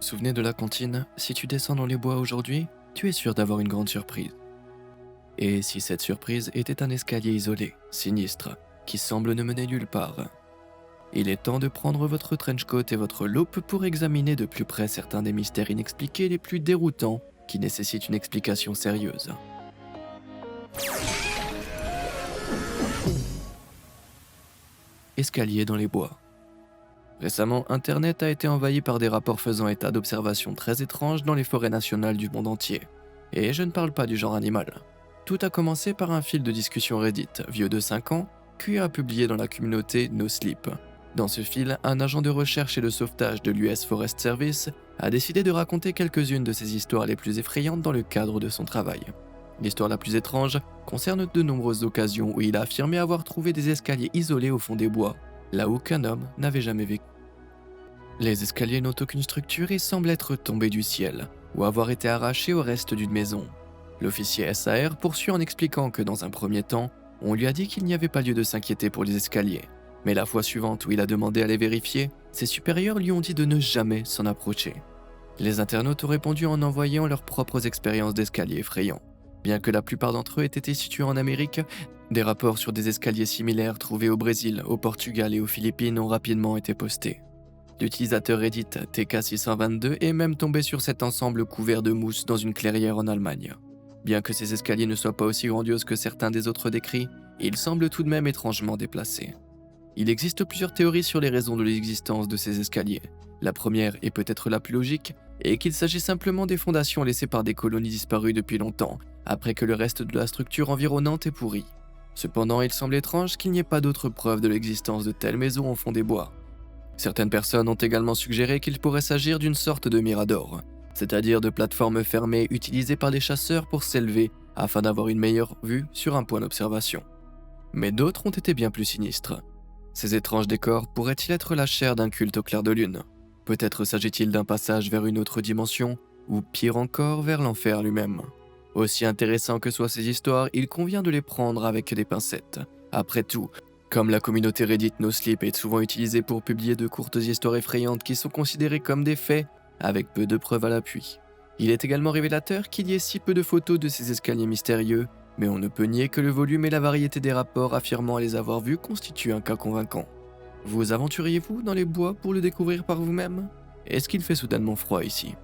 Souvenez de la cantine, si tu descends dans les bois aujourd'hui, tu es sûr d'avoir une grande surprise. Et si cette surprise était un escalier isolé, sinistre, qui semble ne mener nulle part? Il est temps de prendre votre trench coat et votre loupe pour examiner de plus près certains des mystères inexpliqués les plus déroutants qui nécessitent une explication sérieuse. Escalier dans les bois. Récemment, Internet a été envahi par des rapports faisant état d'observations très étranges dans les forêts nationales du monde entier. Et je ne parle pas du genre animal. Tout a commencé par un fil de discussion Reddit, vieux de 5 ans, qui a publié dans la communauté No Sleep. Dans ce fil, un agent de recherche et de sauvetage de l'US Forest Service a décidé de raconter quelques-unes de ses histoires les plus effrayantes dans le cadre de son travail. L'histoire la plus étrange concerne de nombreuses occasions où il a affirmé avoir trouvé des escaliers isolés au fond des bois, là où qu'un homme n'avait jamais vécu. Les escaliers n'ont aucune structure et semblent être tombés du ciel, ou avoir été arrachés au reste d'une maison. L'officier SAR poursuit en expliquant que dans un premier temps, on lui a dit qu'il n'y avait pas lieu de s'inquiéter pour les escaliers. Mais la fois suivante où il a demandé à les vérifier, ses supérieurs lui ont dit de ne jamais s'en approcher. Les internautes ont répondu en envoyant leurs propres expériences d'escaliers effrayants. Bien que la plupart d'entre eux aient été situés en Amérique, des rapports sur des escaliers similaires trouvés au Brésil, au Portugal et aux Philippines ont rapidement été postés. L'utilisateur Reddit TK622 est même tombé sur cet ensemble couvert de mousse dans une clairière en Allemagne. Bien que ces escaliers ne soient pas aussi grandioses que certains des autres décrits, ils semblent tout de même étrangement déplacés. Il existe plusieurs théories sur les raisons de l'existence de ces escaliers. La première, et peut-être la plus logique, est qu'il s'agit simplement des fondations laissées par des colonies disparues depuis longtemps, après que le reste de la structure environnante est pourri. Cependant, il semble étrange qu'il n'y ait pas d'autres preuves de l'existence de telles maisons au fond des bois. Certaines personnes ont également suggéré qu'il pourrait s'agir d'une sorte de mirador, c'est-à-dire de plateformes fermées utilisées par des chasseurs pour s'élever afin d'avoir une meilleure vue sur un point d'observation. Mais d'autres ont été bien plus sinistres. Ces étranges décors pourraient-ils être la chair d'un culte au clair de lune? Peut-être s'agit-il d'un passage vers une autre dimension, ou pire encore vers l'enfer lui-même. Aussi intéressant que soient ces histoires, il convient de les prendre avec des pincettes. Après tout, comme la communauté Reddit No Sleep est souvent utilisée pour publier de courtes histoires effrayantes qui sont considérées comme des faits, avec peu de preuves à l'appui. Il est également révélateur qu'il y ait si peu de photos de ces escaliers mystérieux, mais on ne peut nier que le volume et la variété des rapports affirmant les avoir vus constituent un cas convaincant. Vous aventuriez-vous dans les bois pour le découvrir par vous-même? Est-ce qu'il fait soudainement froid ici?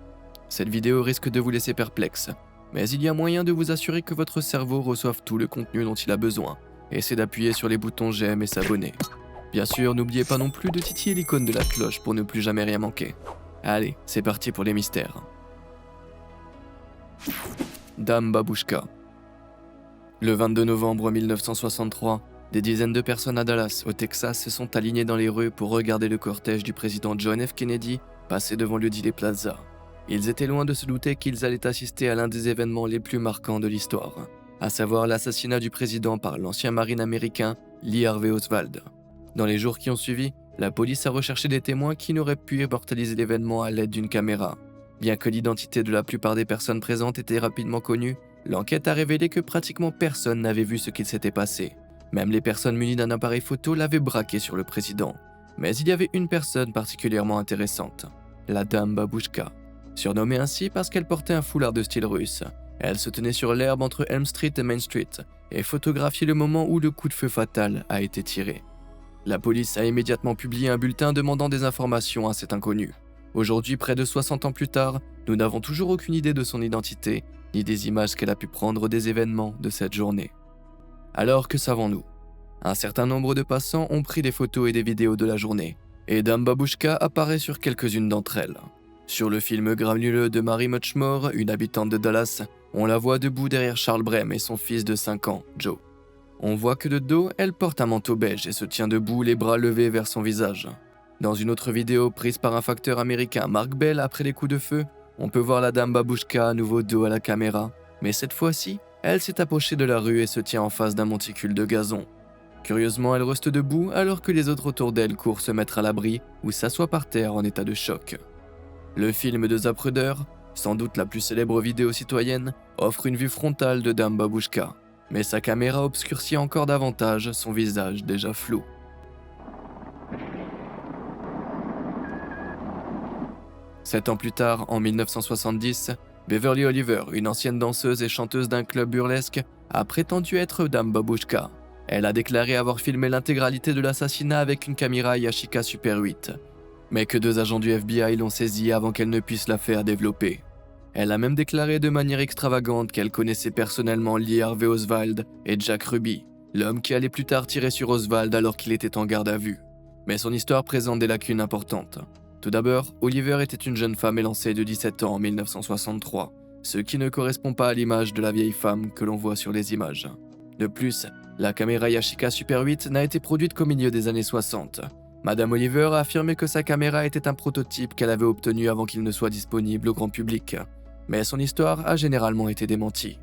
Cette vidéo risque de vous laisser perplexe, mais il y a moyen de vous assurer que votre cerveau reçoive tout le contenu dont il a besoin. Essayez d'appuyer sur les boutons j'aime et s'abonner. Bien sûr, n'oubliez pas non plus de titiller l'icône de la cloche pour ne plus jamais rien manquer. Allez, c'est parti pour les mystères. Dame Babouchka. Le 22 novembre 1963, des dizaines de personnes à Dallas, au Texas, se sont alignées dans les rues pour regarder le cortège du président John F. Kennedy passer devant le Dealey Plaza. Ils étaient loin de se douter qu'ils allaient assister à l'un des événements les plus marquants de l'histoire, à savoir l'assassinat du président par l'ancien marine américain Lee Harvey Oswald. Dans les jours qui ont suivi, la police a recherché des témoins qui n'auraient pu immortaliser l'événement à l'aide d'une caméra. Bien que l'identité de la plupart des personnes présentes était rapidement connue, l'enquête a révélé que pratiquement personne n'avait vu ce qu'il s'était passé. Même les personnes munies d'un appareil photo l'avaient braqué sur le président. Mais il y avait une personne particulièrement intéressante, la Dame Babouchka. Surnommée ainsi parce qu'elle portait un foulard de style russe. Elle se tenait sur l'herbe entre Elm Street et Main Street et photographiait le moment où le coup de feu fatal a été tiré. La police a immédiatement publié un bulletin demandant des informations à cet inconnu. Aujourd'hui, près de 60 ans plus tard, nous n'avons toujours aucune idée de son identité, ni des images qu'elle a pu prendre des événements de cette journée. Alors que savons-nous? Un certain nombre de passants ont pris des photos et des vidéos de la journée, et Dame Babouchka apparaît sur quelques-unes d'entre elles. Sur le film granuleux de Mary Muchmore, une habitante de Dallas, on la voit debout derrière Charles Brem et son fils de 5 ans, Joe. On voit que de dos, elle porte un manteau beige et se tient debout, les bras levés vers son visage. Dans une autre vidéo prise par un facteur américain, Mark Bell, après les coups de feu, on peut voir la Dame Babouchka à nouveau dos à la caméra, mais cette fois-ci, elle s'est approchée de la rue et se tient en face d'un monticule de gazon. Curieusement, elle reste debout alors que les autres autour d'elle courent se mettre à l'abri ou s'assoient par terre en état de choc. Le film de Zapruder, sans doute la plus célèbre vidéo citoyenne, offre une vue frontale de Dame Babouchka, mais sa caméra obscurcit encore davantage son visage déjà flou. 7 ans plus tard, en 1970, Beverly Oliver, une ancienne danseuse et chanteuse d'un club burlesque, a prétendu être Dame Babushka. Elle a déclaré avoir filmé l'intégralité de l'assassinat avec une caméra Yashica Super 8, mais que 2 agents du FBI l'ont saisie avant qu'elle ne puisse la faire développer. Elle a même déclaré de manière extravagante qu'elle connaissait personnellement Lee Harvey Oswald et Jack Ruby, l'homme qui allait plus tard tirer sur Oswald alors qu'il était en garde à vue. Mais son histoire présente des lacunes importantes. Tout d'abord, Oliver était une jeune femme élancée de 17 ans en 1963, ce qui ne correspond pas à l'image de la vieille femme que l'on voit sur les images. De plus, la caméra Yashica Super 8 n'a été produite qu'au milieu des années 60. Madame Oliver a affirmé que sa caméra était un prototype qu'elle avait obtenu avant qu'il ne soit disponible au grand public, mais son histoire a généralement été démentie.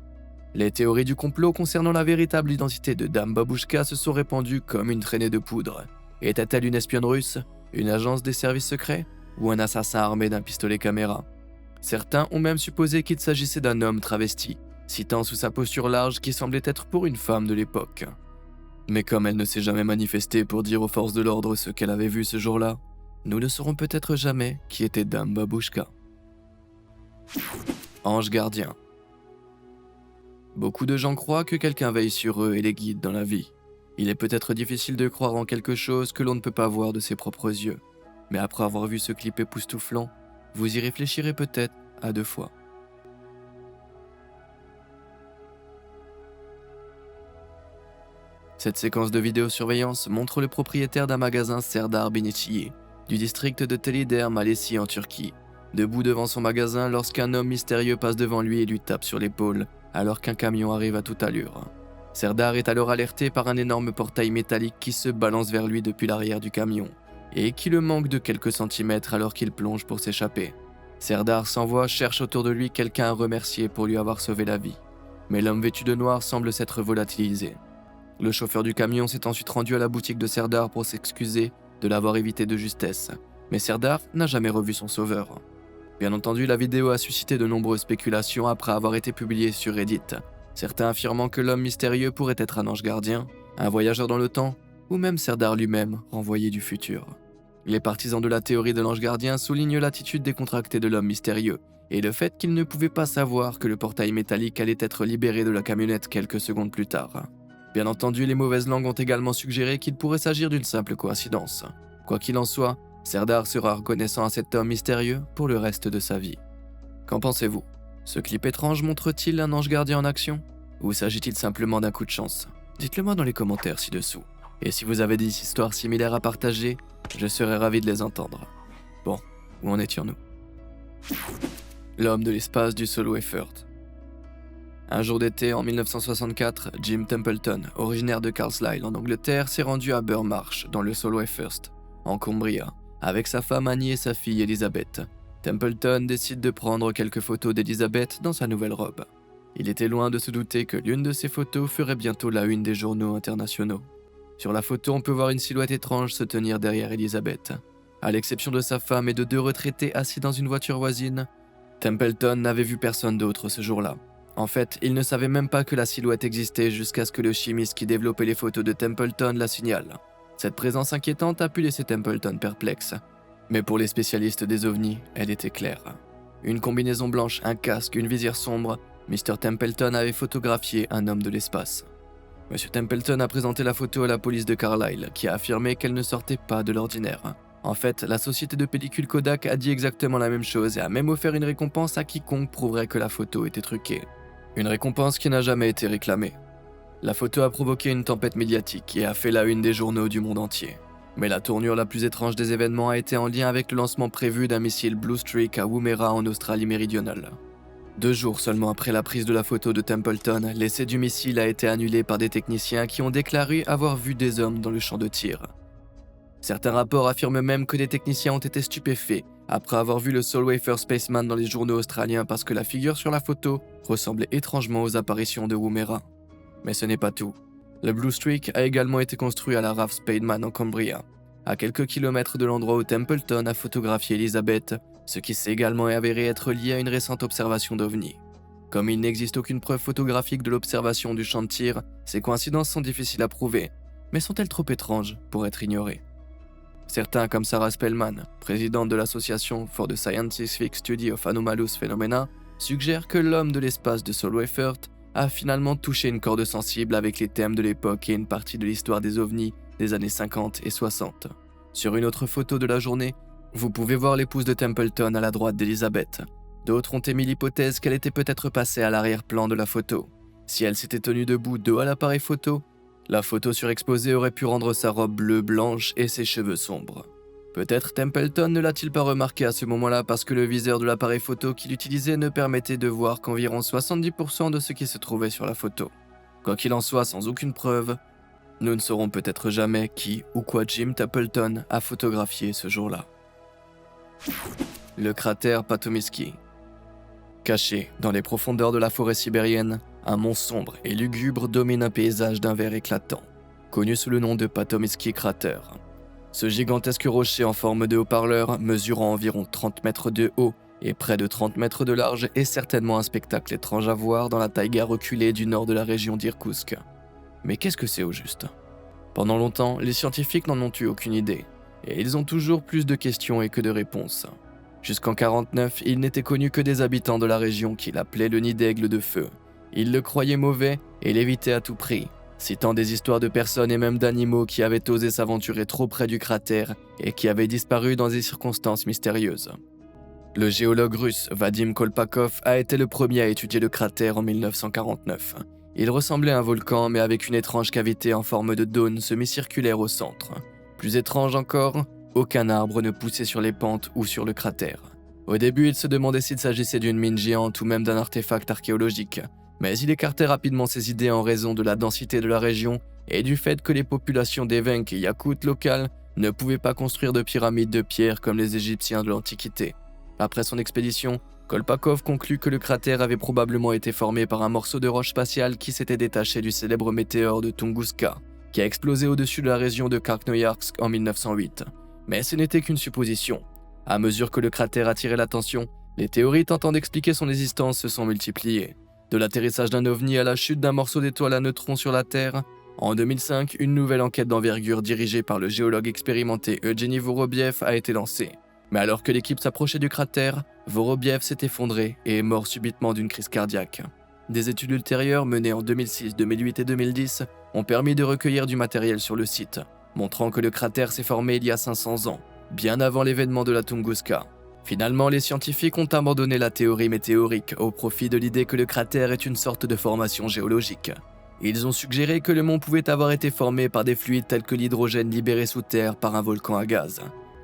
Les théories du complot concernant la véritable identité de Dame Babushka se sont répandues comme une traînée de poudre. Était-elle une espionne russe, une agence des services secrets ou un assassin armé d'un pistolet caméra? Certains ont même supposé qu'il s'agissait d'un homme travesti, citant sous sa posture large qui semblait être pour une femme de l'époque. Mais comme elle ne s'est jamais manifestée pour dire aux forces de l'ordre ce qu'elle avait vu ce jour-là, nous ne saurons peut-être jamais qui était Dame Babushka. Ange gardien. Beaucoup de gens croient que quelqu'un veille sur eux et les guide dans la vie. Il est peut-être difficile de croire en quelque chose que l'on ne peut pas voir de ses propres yeux. Mais après avoir vu ce clip époustouflant, vous y réfléchirez peut-être à 2 fois. Cette séquence de vidéosurveillance montre le propriétaire d'un magasin Serdar Biniciye, du district de Telider, Malaisie en Turquie, debout devant son magasin lorsqu'un homme mystérieux passe devant lui et lui tape sur l'épaule alors qu'un camion arrive à toute allure. Serdar est alors alerté par un énorme portail métallique qui se balance vers lui depuis l'arrière du camion et qui le manque de quelques centimètres alors qu'il plonge pour s'échapper. Serdar s'envoie, cherche autour de lui quelqu'un à remercier pour lui avoir sauvé la vie, mais l'homme vêtu de noir semble s'être volatilisé. Le chauffeur du camion s'est ensuite rendu à la boutique de Serdar pour s'excuser de l'avoir évité de justesse, mais Serdar n'a jamais revu son sauveur. Bien entendu, la vidéo a suscité de nombreuses spéculations après avoir été publiée sur Reddit, certains affirmant que l'homme mystérieux pourrait être un ange gardien, un voyageur dans le temps, ou même Serdar lui-même, renvoyé du futur. Les partisans de la théorie de l'ange gardien soulignent l'attitude décontractée de l'homme mystérieux, et le fait qu'il ne pouvait pas savoir que le portail métallique allait être libéré de la camionnette quelques secondes plus tard. Bien entendu, les mauvaises langues ont également suggéré qu'il pourrait s'agir d'une simple coïncidence. Quoi qu'il en soit, Serdar sera reconnaissant à cet homme mystérieux pour le reste de sa vie. Qu'en pensez-vous? Ce clip étrange montre-t-il un ange gardien en action? Ou s'agit-il simplement d'un coup de chance? Dites-le moi dans les commentaires ci-dessous. Et si vous avez des histoires similaires à partager, je serais ravi de les entendre. Bon, où en étions-nous? L'homme de l'espace du solo effort. Un jour d'été en 1964, Jim Templeton, originaire de Carlisle en Angleterre, s'est rendu à Burr Marsh, dans le Solway First, en Cumbria, avec sa femme Annie et sa fille Elizabeth. Templeton décide de prendre quelques photos d'Elizabeth dans sa nouvelle robe. Il était loin de se douter que l'une de ces photos ferait bientôt la une des journaux internationaux. Sur la photo, on peut voir une silhouette étrange se tenir derrière Elizabeth. À l'exception de sa femme et de 2 retraités assis dans une voiture voisine, Templeton n'avait vu personne d'autre ce jour-là. En fait, il ne savait même pas que la silhouette existait jusqu'à ce que le chimiste qui développait les photos de Templeton la signale. Cette présence inquiétante a pu laisser Templeton perplexe. Mais pour les spécialistes des ovnis, elle était claire. Une combinaison blanche, un casque, une visière sombre, Mr. Templeton avait photographié un homme de l'espace. M. Templeton a présenté la photo à la police de Carlisle, qui a affirmé qu'elle ne sortait pas de l'ordinaire. En fait, la société de pellicule Kodak a dit exactement la même chose et a même offert une récompense à quiconque prouverait que la photo était truquée. Une récompense qui n'a jamais été réclamée. La photo a provoqué une tempête médiatique et a fait la une des journaux du monde entier. Mais la tournure la plus étrange des événements a été en lien avec le lancement prévu d'un missile Blue Streak à Woomera en Australie méridionale. 2 jours seulement après la prise de la photo de Templeton, l'essai du missile a été annulé par des techniciens qui ont déclaré avoir vu des hommes dans le champ de tir. Certains rapports affirment même que des techniciens ont été stupéfaits après avoir vu le Solway First Spaceman dans les journaux australiens parce que la figure sur la photo ressemblait étrangement aux apparitions de Woomera. Mais ce n'est pas tout. Le Blue Streak a également été construit à la RAF Spademan en Cumbria, à quelques kilomètres de l'endroit où Templeton a photographié Elizabeth, ce qui s'est également avéré être lié à une récente observation d'OVNI. Comme il n'existe aucune preuve photographique de l'observation du champ de tir, ces coïncidences sont difficiles à prouver, mais sont-elles trop étranges pour être ignorées? Certains, comme Sarah Spellman, présidente de l'association for the Scientific Study of Anomalous Phenomena, suggèrent que l'homme de l'espace de Solo Effort a finalement touché une corde sensible avec les thèmes de l'époque et une partie de l'histoire des ovnis des années 50 et 60. Sur une autre photo de la journée, vous pouvez voir l'épouse de Templeton à la droite d'Elizabeth. D'autres ont émis l'hypothèse qu'elle était peut-être passée à l'arrière-plan de la photo. Si elle s'était tenue debout dos à l'appareil photo, la photo surexposée aurait pu rendre sa robe bleue blanche et ses cheveux sombres. Peut-être Templeton ne l'a-t-il pas remarqué à ce moment-là parce que le viseur de l'appareil photo qu'il utilisait ne permettait de voir qu'environ 70% de ce qui se trouvait sur la photo. Quoi qu'il en soit, sans aucune preuve, nous ne saurons peut-être jamais qui ou quoi Jim Templeton a photographié ce jour-là. Le cratère Patomisky. Caché dans les profondeurs de la forêt sibérienne, un mont sombre et lugubre domine un paysage d'un vert éclatant, connu sous le nom de Patomisky Crater. Ce gigantesque rocher en forme de haut-parleur, mesurant environ 30 mètres de haut et près de 30 mètres de large, est certainement un spectacle étrange à voir dans la taïga reculée du nord de la région d'Irkoutsk. Mais qu'est-ce que c'est au juste ? Pendant longtemps, les scientifiques n'en ont eu aucune idée, et ils ont toujours plus de questions et que de réponses. Jusqu'en 1949, il n'était connu que des habitants de la région qui l'appelaient le nid d'aigle de feu. Ils le croyaient mauvais et l'évitaient à tout prix, citant des histoires de personnes et même d'animaux qui avaient osé s'aventurer trop près du cratère et qui avaient disparu dans des circonstances mystérieuses. Le géologue russe Vadim Kolpakov a été le premier à étudier le cratère en 1949. Il ressemblait à un volcan mais avec une étrange cavité en forme de dône semi-circulaire au centre. Plus étrange encore, aucun arbre ne poussait sur les pentes ou sur le cratère. Au début, il se demandait s'il s'agissait d'une mine géante ou même d'un artefact archéologique, mais il écartait rapidement ses idées en raison de la densité de la région et du fait que les populations d'Evenk et Yakoutes locales ne pouvaient pas construire de pyramides de pierre comme les Égyptiens de l'Antiquité. Après son expédition, Kolpakov conclut que le cratère avait probablement été formé par un morceau de roche spatiale qui s'était détaché du célèbre météore de Tunguska, qui a explosé au-dessus de la région de Krasnoïarsk en 1908. Mais ce n'était qu'une supposition. À mesure que le cratère attirait l'attention, les théories tentant d'expliquer son existence se sont multipliées. De l'atterrissage d'un ovni à la chute d'un morceau d'étoile à neutrons sur la Terre, en 2005, une nouvelle enquête d'envergure dirigée par le géologue expérimenté Eugeni Vorobiev a été lancée. Mais alors que l'équipe s'approchait du cratère, Vorobiev s'est effondré et est mort subitement d'une crise cardiaque. Des études ultérieures menées en 2006, 2008 et 2010 ont permis de recueillir du matériel sur le site, montrant que le cratère s'est formé il y a 500 ans, bien avant l'événement de la Tunguska. Finalement, les scientifiques ont abandonné la théorie météorique au profit de l'idée que le cratère est une sorte de formation géologique. Ils ont suggéré que le mont pouvait avoir été formé par des fluides tels que l'hydrogène libéré sous terre par un volcan à gaz.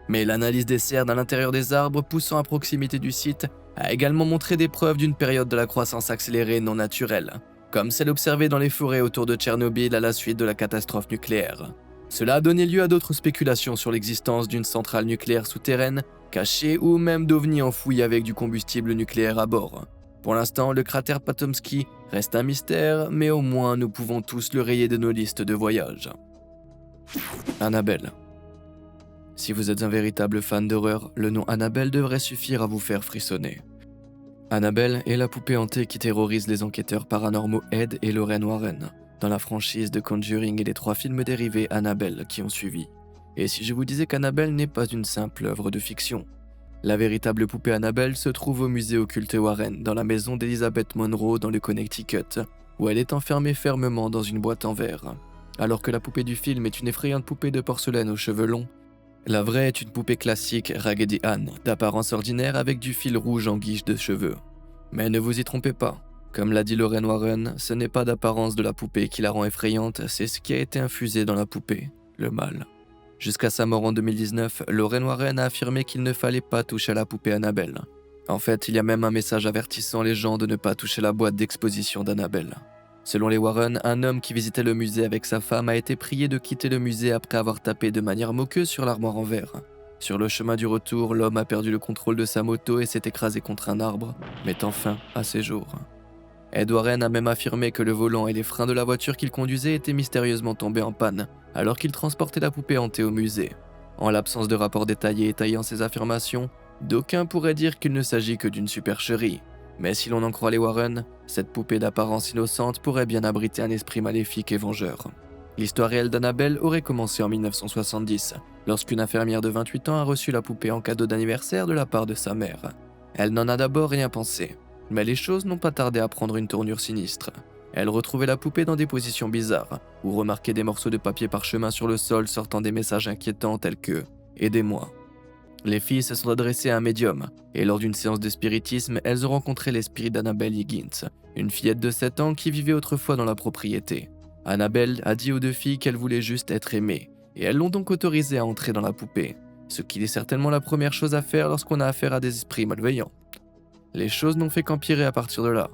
Mais l'analyse des cernes à l'intérieur des arbres poussant à proximité du site a également montré des preuves d'une période de la croissance accélérée non naturelle, comme celle observée dans les forêts autour de Tchernobyl à la suite de la catastrophe nucléaire. Cela a donné lieu à d'autres spéculations sur l'existence d'une centrale nucléaire souterraine, cachée ou même d'ovnis enfouis avec du combustible nucléaire à bord. Pour l'instant, le cratère Patomisky reste un mystère, mais au moins nous pouvons tous le rayer de nos listes de voyage. Annabelle. Si vous êtes un véritable fan d'horreur, le nom Annabelle devrait suffire à vous faire frissonner. Annabelle est la poupée hantée qui terrorise les enquêteurs paranormaux Ed et Lorraine Warren, dans la franchise de Conjuring et les 3 films dérivés Annabelle qui ont suivi. Et si je vous disais qu'Annabelle n'est pas une simple œuvre de fiction? La véritable poupée Annabelle se trouve au musée occulte Warren, dans la maison d'Elizabeth Monroe dans le Connecticut, où elle est enfermée fermement dans une boîte en verre. Alors que la poupée du film est une effrayante poupée de porcelaine aux cheveux longs, la vraie est une poupée classique Raggedy Ann, d'apparence ordinaire avec du fil rouge en guise de cheveux. Mais ne vous y trompez pas, comme l'a dit Lorraine Warren, ce n'est pas d'apparence de la poupée qui la rend effrayante, c'est ce qui a été infusé dans la poupée, le mal. Jusqu'à sa mort en 2019, Lorraine Warren a affirmé qu'il ne fallait pas toucher à la poupée Annabelle. En fait, il y a même un message avertissant les gens de ne pas toucher la boîte d'exposition d'Annabelle. Selon les Warren, un homme qui visitait le musée avec sa femme a été prié de quitter le musée après avoir tapé de manière moqueuse sur l'armoire en verre. Sur le chemin du retour, l'homme a perdu le contrôle de sa moto et s'est écrasé contre un arbre, mettant fin à ses jours. Ed Warren a même affirmé que le volant et les freins de la voiture qu'il conduisait étaient mystérieusement tombés en panne, alors qu'il transportait la poupée hantée au musée. En l'absence de rapports détaillés étayant ces affirmations, d'aucuns pourraient dire qu'il ne s'agit que d'une supercherie. Mais si l'on en croit les Warren, cette poupée d'apparence innocente pourrait bien abriter un esprit maléfique et vengeur. L'histoire réelle d'Annabelle aurait commencé en 1970, lorsqu'une infirmière de 28 ans a reçu la poupée en cadeau d'anniversaire de la part de sa mère. Elle n'en a d'abord rien pensé, mais les choses n'ont pas tardé à prendre une tournure sinistre. Elle retrouvait la poupée dans des positions bizarres, ou remarquait des morceaux de papier parchemin sur le sol sortant des messages inquiétants tels que « Aidez-moi ». Les filles se sont adressées à un médium, et lors d'une séance de spiritisme, elles ont rencontré l'esprit d'Annabelle Higgins, une fillette de 7 ans qui vivait autrefois dans la propriété. Annabelle a dit aux deux filles qu'elle voulait juste être aimée, et elles l'ont donc autorisée à entrer dans la poupée, ce qui est certainement la première chose à faire lorsqu'on a affaire à des esprits malveillants. Les choses n'ont fait qu'empirer à partir de là,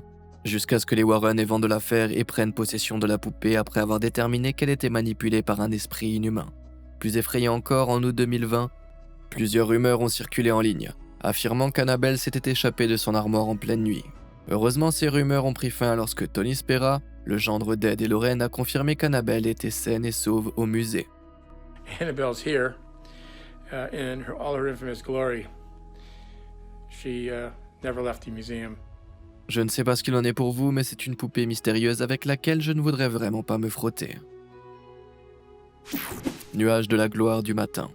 jusqu'à ce que les Warren vendent l'affaire et prennent possession de la poupée après avoir déterminé qu'elle était manipulée par un esprit inhumain. Plus effrayant encore, en août 2020, plusieurs rumeurs ont circulé en ligne, affirmant qu'Annabelle s'était échappée de son armoire en pleine nuit. Heureusement, ces rumeurs ont pris fin lorsque Tony Spera, le gendre d'Ed et Lorraine, a confirmé qu'Annabelle était saine et sauve au musée. Annabelle's here in all her infamous glory. She never left the museum. Je ne sais pas ce qu'il en est pour vous, mais c'est une poupée mystérieuse avec laquelle je ne voudrais vraiment pas me frotter. Nuage de la gloire du matin.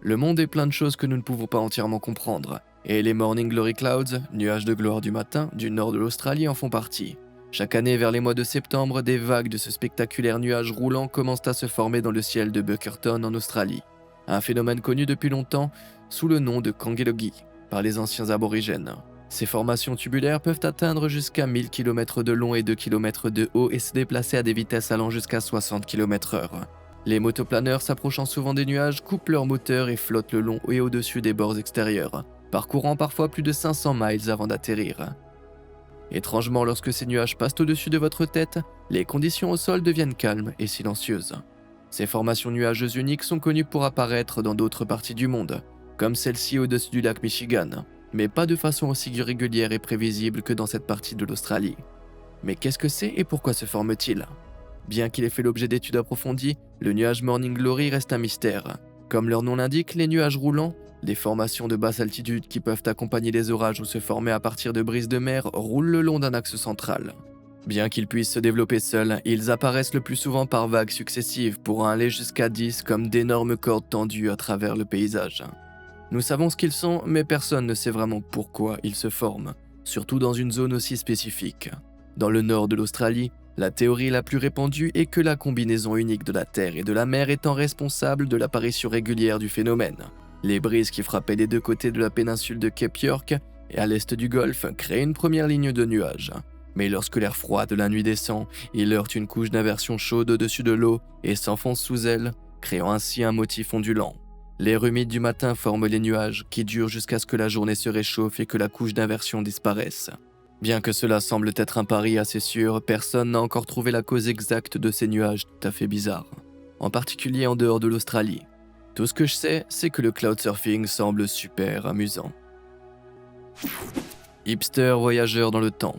Le monde est plein de choses que nous ne pouvons pas entièrement comprendre, et les Morning Glory Clouds, nuages de gloire du matin, du nord de l'Australie en font partie. Chaque année, vers les mois de septembre, des vagues de ce spectaculaire nuage roulant commencent à se former dans le ciel de Buckerton en Australie. Un phénomène connu depuis longtemps sous le nom de Kangelogi par les anciens aborigènes. Ces formations tubulaires peuvent atteindre jusqu'à 1000 km de long et 2 km de haut et se déplacer à des vitesses allant jusqu'à 60 km/h. Les motoplaneurs s'approchant souvent des nuages coupent leurs moteurs et flottent le long et au-dessus des bords extérieurs, parcourant parfois plus de 500 miles avant d'atterrir. Étrangement, lorsque ces nuages passent au-dessus de votre tête, les conditions au sol deviennent calmes et silencieuses. Ces formations nuageuses uniques sont connues pour apparaître dans d'autres parties du monde, comme celle-ci au-dessus du lac Michigan, mais pas de façon aussi régulière et prévisible que dans cette partie de l'Australie. Mais qu'est-ce que c'est et pourquoi se forme-t-il ? Bien qu'il ait fait l'objet d'études approfondies, le nuage Morning Glory reste un mystère. Comme leur nom l'indique, les nuages roulants, des formations de basse altitude qui peuvent accompagner les orages ou se former à partir de brises de mer, roulent le long d'un axe central. Bien qu'ils puissent se développer seuls, ils apparaissent le plus souvent par vagues successives, pouvant aller jusqu'à 10 comme d'énormes cordes tendues à travers le paysage. Nous savons ce qu'ils sont, mais personne ne sait vraiment pourquoi ils se forment, surtout dans une zone aussi spécifique. Dans le nord de l'Australie, la théorie la plus répandue est que la combinaison unique de la terre et de la mer étant responsable de l'apparition régulière du phénomène. Les brises qui frappaient des deux côtés de la péninsule de Cape York et à l'est du Golfe créent une première ligne de nuages. Mais lorsque l'air froid de la nuit descend, il heurte une couche d'inversion chaude au-dessus de l'eau et s'enfonce sous elle, créant ainsi un motif ondulant. L'air humide du matin forme les nuages qui durent jusqu'à ce que la journée se réchauffe et que la couche d'inversion disparaisse. Bien que cela semble être un pari assez sûr, personne n'a encore trouvé la cause exacte de ces nuages tout à fait bizarres, en particulier en dehors de l'Australie. Tout ce que je sais, c'est que le cloud surfing semble super amusant. Hipster voyageur dans le temps.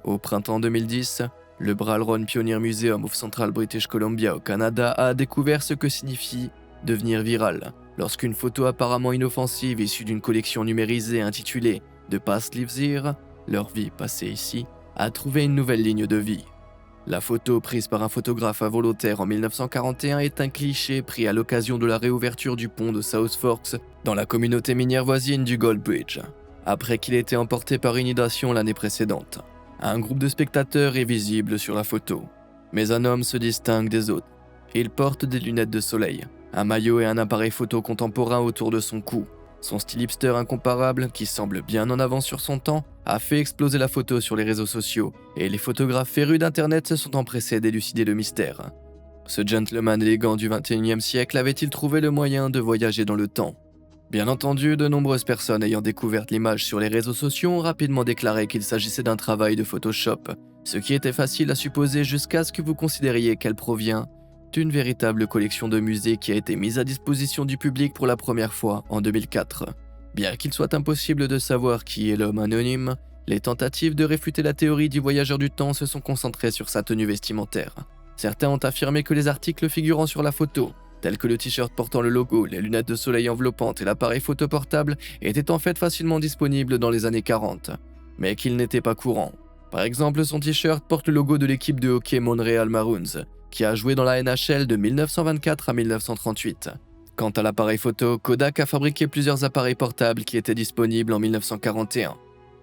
Au printemps 2010, le Bralron Pioneer Museum of Central British Columbia au Canada a découvert ce que signifie devenir viral, lorsqu'une photo apparemment inoffensive issue d'une collection numérisée intitulée The Past Lives Here, leur vie passée ici, a trouvé une nouvelle ligne de vie. La photo prise par un photographe involontaire en 1941 est un cliché pris à l'occasion de la réouverture du pont de South Forks dans la communauté minière voisine du Gold Bridge, après qu'il ait été emporté par inondation l'année précédente. Un groupe de spectateurs est visible sur la photo, mais un homme se distingue des autres. Il porte des lunettes de soleil, un maillot et un appareil photo contemporain autour de son cou. Son style hipster incomparable, qui semble bien en avance sur son temps, a fait exploser la photo sur les réseaux sociaux, et les photographes férus d'internet se sont empressés d'élucider le mystère. Ce gentleman élégant du XXIe siècle avait-il trouvé le moyen de voyager dans le temps ? Bien entendu, de nombreuses personnes ayant découvert l'image sur les réseaux sociaux ont rapidement déclaré qu'il s'agissait d'un travail de Photoshop, ce qui était facile à supposer jusqu'à ce que vous considériez qu'elle provient d'une véritable collection de musées qui a été mise à disposition du public pour la première fois en 2004. Bien qu'il soit impossible de savoir qui est l'homme anonyme, les tentatives de réfuter la théorie du voyageur du temps se sont concentrées sur sa tenue vestimentaire. Certains ont affirmé que les articles figurant sur la photo, tels que le t-shirt portant le logo, les lunettes de soleil enveloppantes et l'appareil photo portable, étaient en fait facilement disponibles dans les années 40, mais qu'ils n'étaient pas courants. Par exemple, son t-shirt porte le logo de l'équipe de hockey Montreal Maroons, qui a joué dans la NHL de 1924 à 1938. Quant à l'appareil photo, Kodak a fabriqué plusieurs appareils portables qui étaient disponibles en 1941.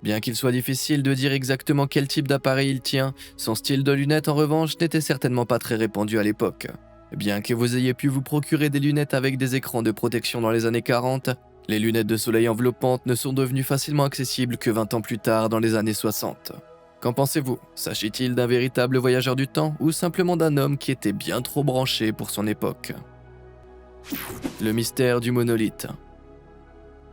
Bien qu'il soit difficile de dire exactement quel type d'appareil il tient, son style de lunettes en revanche n'était certainement pas très répandu à l'époque. Bien que vous ayez pu vous procurer des lunettes avec des écrans de protection dans les années 40, les lunettes de soleil enveloppantes ne sont devenues facilement accessibles que 20 ans plus tard dans les années 60. Qu'en pensez-vous? S'agit-il d'un véritable voyageur du temps ou simplement d'un homme qui était bien trop branché pour son époque? Le mystère du monolithe.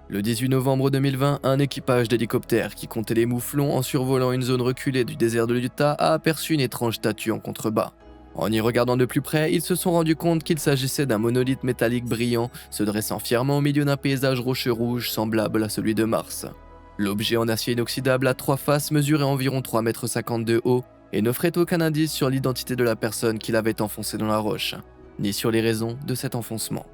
Le 18 novembre 2020, un équipage d'hélicoptères qui comptait les mouflons en survolant une zone reculée du désert de l'Utah a aperçu une étrange statue en contrebas. En y regardant de plus près, ils se sont rendus compte qu'il s'agissait d'un monolithe métallique brillant se dressant fièrement au milieu d'un paysage rocheux rouge semblable à celui de Mars. L'objet en acier inoxydable à 3 faces mesurait environ 3,50 m de haut et n'offrait aucun indice sur l'identité de la personne qui l'avait enfoncé dans la roche, ni sur les raisons de cet enfoncement.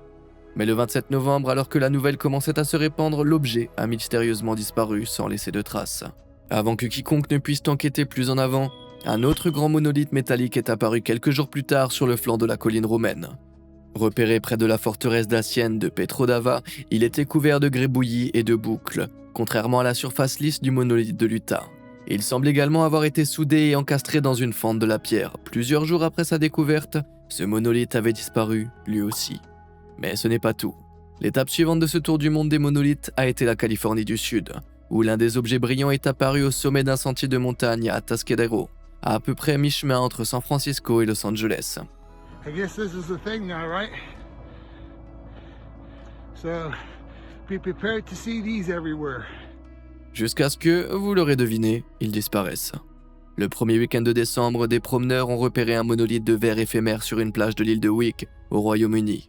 Mais le 27 novembre, alors que la nouvelle commençait à se répandre, l'objet a mystérieusement disparu sans laisser de traces. Avant que quiconque ne puisse enquêter plus en avant, un autre grand monolithe métallique est apparu quelques jours plus tard sur le flanc de la colline romaine. Repéré près de la forteresse dacienne de Petrodava, il était couvert de grébouillis et de boucles, contrairement à la surface lisse du monolithe de l'Utah. Il semble également avoir été soudé et encastré dans une fente de la pierre. Plusieurs jours après sa découverte, ce monolithe avait disparu, lui aussi. Mais ce n'est pas tout. L'étape suivante de ce tour du monde des monolithes a été la Californie du Sud, où l'un des objets brillants est apparu au sommet d'un sentier de montagne à Atascadero, à peu près mi-chemin entre San Francisco et Los Angeles. I guess this is the thing now, right? So, be prepared to see these everywhere. Jusqu'à ce que, vous l'aurez deviné, ils disparaissent. Le premier week-end de décembre, des promeneurs ont repéré un monolithe de verre éphémère sur une plage de l'île de Wick, au Royaume-Uni.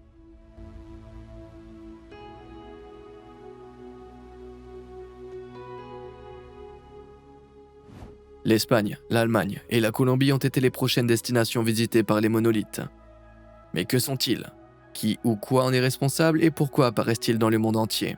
L'Espagne, l'Allemagne et la Colombie ont été les prochaines destinations visitées par les monolithes. Mais que sont-ils? Qui ou quoi en est responsable et pourquoi apparaissent-ils dans le monde entier?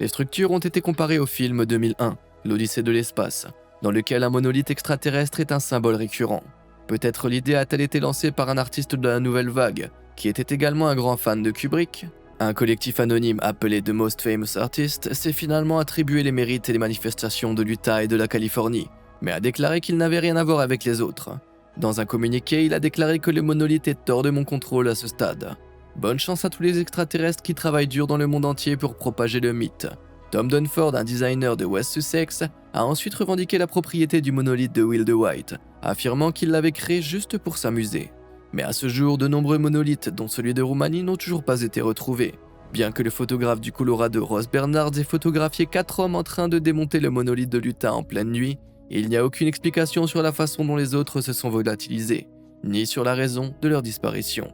Les structures ont été comparées au film 2001, l'Odyssée de l'espace, dans lequel un monolithe extraterrestre est un symbole récurrent. Peut-être l'idée a-t-elle été lancée par un artiste de la nouvelle vague, qui était également un grand fan de Kubrick? Un collectif anonyme appelé The Most Famous Artist s'est finalement attribué les mérites et les manifestations de l'Utah et de la Californie, mais a déclaré qu'il n'avait rien à voir avec les autres. Dans un communiqué, il a déclaré que le monolithe est hors de mon contrôle à ce stade. Bonne chance à tous les extraterrestres qui travaillent dur dans le monde entier pour propager le mythe. Tom Dunford, un designer de West Sussex, a ensuite revendiqué la propriété du monolithe de Will DeWitt, affirmant qu'il l'avait créé juste pour s'amuser. Mais à ce jour, de nombreux monolithes, dont celui de Roumanie, n'ont toujours pas été retrouvés. Bien que le photographe du Colorado Ross Bernards ait photographié 4 hommes en train de démonter le monolithe de l'Utah en pleine nuit, il n'y a aucune explication sur la façon dont les autres se sont volatilisés, ni sur la raison de leur disparition.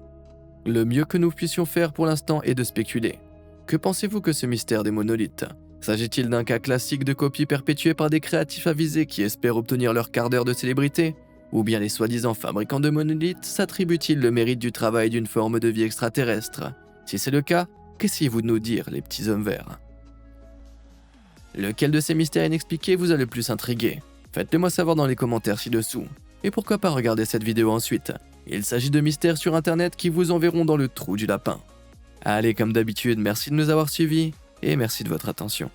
Le mieux que nous puissions faire pour l'instant est de spéculer. Que pensez-vous que ce mystère des monolithes? S'agit-il d'un cas classique de copie perpétuée par des créatifs avisés qui espèrent obtenir leur quart d'heure de célébrité? Ou bien les soi-disant fabricants de monolithes s'attribuent-ils le mérite du travail d'une forme de vie extraterrestre? Si c'est le cas, qu'essayez-vous de nous dire, les petits hommes verts? Lequel de ces mystères inexpliqués vous a le plus intrigué? Faites-le moi savoir dans les commentaires ci-dessous. Et pourquoi pas regarder cette vidéo ensuite? Il s'agit de mystères sur internet qui vous enverront dans le trou du lapin. Allez, comme d'habitude, merci de nous avoir suivis et merci de votre attention.